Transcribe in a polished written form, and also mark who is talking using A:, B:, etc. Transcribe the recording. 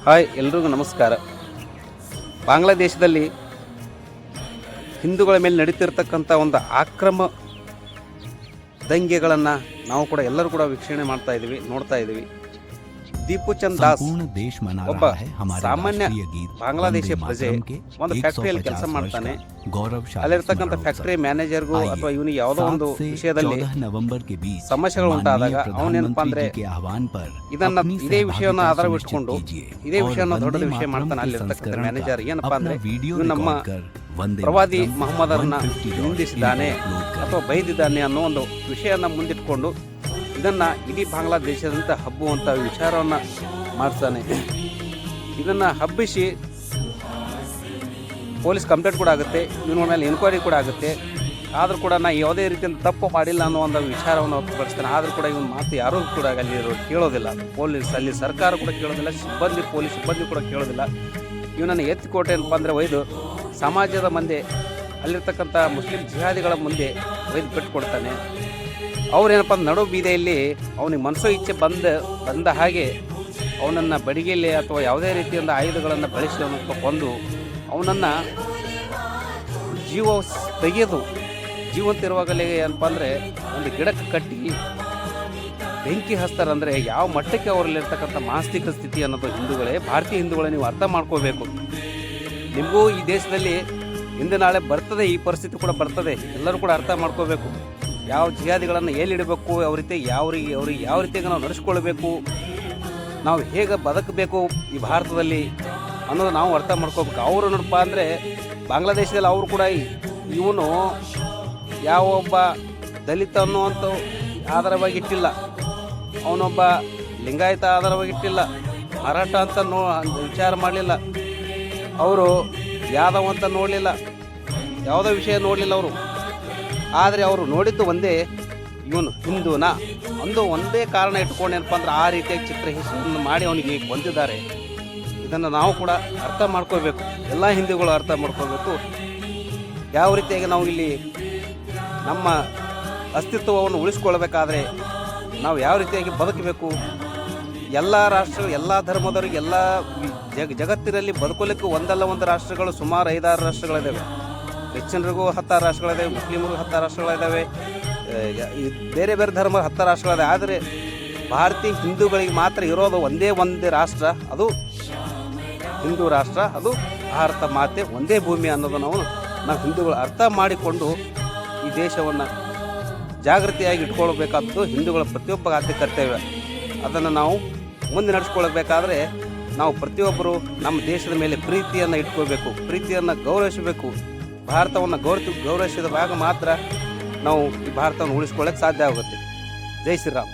A: Hi ಎಲ್ರಿಗೂ ನಮಸ್ಕಾರ. ಬಾಂಗ್ಲಾದೇಶದಲ್ಲಿ ಹಿಂದೂಗಳ ಮೇಲೆ ನಡೀತಿರ್ತಕ್ಕಂಥ ಒಂದು ಆಕ್ರಮ ದಂಗೆಗಳನ್ನು ನಾವು ಕೂಡ ಎಲ್ಲರೂ ಕೂಡ ವೀಕ್ಷಣೆ ಮಾಡ್ತಾ ಇದ್ದೀವಿ, ನೋಡ್ತಾ ಇದ್ದೀವಿ. ದೀಪು ಚಂದ್ ದಾಸ್ ಒಬ್ಬ ಸಾಮಾನ್ಯ ಬಾಂಗ್ಲಾದೇಶಿ ಪ್ರಜೆ ಒಂದು ಫ್ಯಾಕ್ಟ್ರಿಯಲ್ಲಿ ಕೆಲಸ ಮಾಡ್ತಾನೆ. ಅಲ್ಲಿರ್ತಕ್ಕಂಥ ಫ್ಯಾಕ್ಟ್ರಿ ಮ್ಯಾನೇಜರ್ಗೂ ಅಥವಾ ಇವನಿಗೆ ಯಾವುದೋ ಒಂದು ವಿಷಯದಲ್ಲಿ ಸಮಸ್ಯೆಗಳು ಉಂಟಾದಾಗ ಅವನೇನಪ್ಪ ಅಂದ್ರೆ ಇದೇ ವಿಷಯವನ್ನು ಆಧಾರವಿಟ್ಕೊಂಡು ಇದೇ ವಿಷಯವನ್ನು ದೊಡ್ಡ ವಿಷಯ ಮಾಡ್ತಾನೆ. ಅಲ್ಲಿರ್ತಕ್ಕಂಥ ಮ್ಯಾನೇಜರ್ ಏನಪ್ಪಾ ಅಂದ್ರೆ ಇವ್ ನಮ್ಮ ಪ್ರವಾದಿ ಮೊಹಮ್ಮದರನ್ನ ನಿಂದಿಸಿದ್ದಾನೆ ಅಥವಾ ಬೈದಿದ್ದಾನೆ ಅನ್ನೋ ಒಂದು ವಿಷಯನ ಮುಂದಿಟ್ಕೊಂಡು ಇದನ್ನು ಇಡೀ ಬಾಂಗ್ಲಾದೇಶದಂತ ಹಬ್ಬುವಂಥ ವಿಚಾರವನ್ನು ಮಾಡ್ತಾನೆ. ಇದನ್ನು ಹಬ್ಬಿಸಿ ಪೊಲೀಸ್ ಕಂಪ್ಲೇಂಟ್ ಕೂಡ ಆಗುತ್ತೆ, ಇವನ ಮೇಲೆ ಎನ್ಕ್ವೈರಿ ಕೂಡ ಆಗುತ್ತೆ. ಆದರೂ ಕೂಡ ನಾ ಯಾವುದೇ ರೀತಿಯಿಂದ ತಪ್ಪು ಮಾಡಿಲ್ಲ ಅನ್ನೋ ಒಂದು ವಿಚಾರವನ್ನು ವ್ಯಕ್ತಪಡಿಸ್ತಾನೆ. ಆದರೂ ಕೂಡ ಇವನ ಮಾತು ಯಾರೂ ಕೂಡ ಅಲ್ಲಿ ಕೇಳೋದಿಲ್ಲ. ಪೊಲೀಸ್ ಅಲ್ಲಿ ಸರ್ಕಾರ ಕೂಡ ಕೇಳೋದಿಲ್ಲ, ಪೊಲೀಸ್ ಸಿಬ್ಬಂದಿ ಕೂಡ ಕೇಳೋದಿಲ್ಲ. ಇವನನ್ನು ಎತ್ತಿಕೋಟೆ ಏನಪ್ಪ ಅಂದರೆ ಒಯ್ದು ಸಮಾಜದ ಮುಂದೆ ಅಲ್ಲಿರ್ತಕ್ಕಂಥ ಮುಸ್ಲಿಂ ಜಿಹಾದಿಗಳ ಮುಂದೆ ಒಯ್ದು ಬಿಟ್ಟುಕೊಡ್ತಾನೆ. ಅವ್ರೇನಪ್ಪ ನಡು ಬೀದಿಯಲ್ಲಿ ಅವನಿಗೆ ಮನಸ್ಸೋ ಇಚ್ಛೆ ಬಂದ ಹಾಗೆ ಅವನನ್ನು ಬಡಿಗೆಯಲ್ಲಿ ಅಥವಾ ಯಾವುದೇ ರೀತಿಯಿಂದ ಆಯುಧಗಳನ್ನು ಬಳಸಿ ಅವನನ್ನು ಕೊಂದು ಅವನನ್ನು ತೆಗೆದು ಜೀವಂತಿರುವಾಗಲೇ ಏನಪ್ಪ ಅಂದರೆ ಒಂದು ಗಿಡಕ್ಕೆ ಕಟ್ಟಿ ಬೆಂಕಿ ಹಚ್ತಾರಂದರೆ ಯಾವ ಮಟ್ಟಕ್ಕೆ ಅವರಲ್ಲಿರ್ತಕ್ಕಂಥ ಮಾನಸಿಕ ಸ್ಥಿತಿ ಅನ್ನೋದು ಹಿಂದೂಗಳೇ, ಭಾರತೀಯ ಹಿಂದೂಗಳೇ ನೀವು ಅರ್ಥ ಮಾಡ್ಕೋಬೇಕು. ನಿಮಗೂ ಈ ದೇಶದಲ್ಲಿ ಇಂದು ನಾಳೆ ಬರ್ತದೆ, ಈ ಪರಿಸ್ಥಿತಿ ಕೂಡ ಬರ್ತದೆ. ಎಲ್ಲರೂ ಕೂಡ ಅರ್ಥ ಮಾಡ್ಕೋಬೇಕು. ಯಾವ ಜಿಹಾದಿಗಳನ್ನು ಎಲ್ಲಿಡಬೇಕು, ಅವ್ರಿಗೆ ಯಾವ ರೀತಿಯಾಗಿ ನಾವು ನಡೆಸ್ಕೊಳ್ಬೇಕು, ನಾವು ಹೇಗೆ ಬದುಕಬೇಕು ಈ ಭಾರತದಲ್ಲಿ ಅನ್ನೋದು ನಾವು ಅರ್ಥ ಮಾಡ್ಕೋಬೇಕು. ಅವರು ನೋಡಪ್ಪ ಅಂದರೆ ಬಾಂಗ್ಲಾದೇಶದಲ್ಲಿ ಅವರು ಕೂಡ ಇವನು ಯಾವ ಒಬ್ಬ ದಲಿತ ಅನ್ನುವಂಥ ಆಧಾರವಾಗಿಟ್ಟಿಲ್ಲ, ಅವನೊಬ್ಬ ಲಿಂಗಾಯತ ಆಧಾರವಾಗಿಟ್ಟಿಲ್ಲ, ಮರಾಠ ಅಂತ ವಿಚಾರ ಮಾಡಲಿಲ್ಲ, ಅವರು ಯಾದವ್ ಅಂತ ನೋಡಲಿಲ್ಲ, ಯಾವುದೋ ವಿಷಯ ನೋಡಲಿಲ್ಲ ಅವರು. ಆದರೆ ಅವರು ನೋಡಿದ್ದು ಒಂದೇ, ಇವನು ಹಿಂದೂನ ಒಂದು ಒಂದೇ ಕಾರಣ ಇಟ್ಕೊಂಡು ಏನಪ್ಪ ಅಂದ್ರೆ ಆ ರೀತಿಯಾಗಿ ಚಿತ್ರಹಿಂಸೆಯನ್ನು ಮಾಡಿ ಅವನಿಗೆ ಬಂದಿದ್ದಾರೆ. ಇದನ್ನು ನಾವು ಕೂಡ ಅರ್ಥ ಮಾಡ್ಕೋಬೇಕು, ಎಲ್ಲ ಹಿಂದೂಗಳು ಅರ್ಥ ಮಾಡ್ಕೋಬೇಕು. ಯಾವ ರೀತಿಯಾಗಿ ನಾವು ಇಲ್ಲಿ ನಮ್ಮ ಅಸ್ತಿತ್ವವನ್ನು ಉಳಿಸ್ಕೊಳ್ಬೇಕಾದ್ರೆ ನಾವು ಯಾವ ರೀತಿಯಾಗಿ ಬದುಕಬೇಕು, ಎಲ್ಲ ರಾಷ್ಟ್ರಗಳು, ಎಲ್ಲ ಧರ್ಮದವರಿಗೆ, ಎಲ್ಲ ಜಗತ್ತಿನಲ್ಲಿ ಬದುಕೋಲಿಕ್ಕೆ ಒಂದಲ್ಲ ಒಂದು ರಾಷ್ಟ್ರಗಳು, ಸುಮಾರು 5-6 ರಾಷ್ಟ್ರಗಳಿದ್ದಾವೆ. ಕ್ರಿಶ್ಚಿಯನ್ರಿಗೂ 10 ರಾಷ್ಟ್ರಗಳಿದ್ದಾವೆ, ಮುಸ್ಲಿಮರಿಗೂ 10 ರಾಷ್ಟ್ರಗಳಿದ್ದಾವೆ, ಬೇರೆ ಬೇರೆ ಧರ್ಮದ 10 ರಾಷ್ಟ್ರಗಳಿದೆ. ಆದರೆ ಭಾರತೀಯ ಹಿಂದೂಗಳಿಗೆ ಮಾತ್ರ ಇರೋದು ಒಂದೇ ರಾಷ್ಟ್ರ, ಅದು ಹಿಂದೂ ರಾಷ್ಟ್ರ, ಅದು ಭಾರತ ಮಾತೆ, ಒಂದೇ ಭೂಮಿ ಅನ್ನೋದು ನಾವು ಹಿಂದೂಗಳು ಅರ್ಥ ಮಾಡಿಕೊಂಡು ಈ ದೇಶವನ್ನು ಜಾಗೃತಿಯಾಗಿ ಇಟ್ಕೊಳ್ಬೇಕಾದ್ದು ಹಿಂದೂಗಳ ಪ್ರತಿಯೊಬ್ಬ ಆದ್ಯ ಕರ್ತವ್ಯ. ಅದನ್ನು ನಾವು ಮುಂದೆ ನಡೆಸ್ಕೊಳ್ಬೇಕಾದ್ರೆ ನಾವು ಪ್ರತಿಯೊಬ್ಬರು ನಮ್ಮ ದೇಶದ ಮೇಲೆ ಪ್ರೀತಿಯನ್ನು ಇಟ್ಕೋಬೇಕು, ಪ್ರೀತಿಯನ್ನು ಗೌರವಿಸಬೇಕು. ಭಾರತವನ್ನು ಗೌರವಿಸಿದ ಭಾಗ ಮಾತ್ರ ನಾವು ಈ ಭಾರತವನ್ನು ಉಳಿಸ್ಕೊಳ್ಳೋಕ್ಕೆ ಸಾಧ್ಯ ಆಗುತ್ತೆ. ಜೈ ಶ್ರೀರಾಮ್.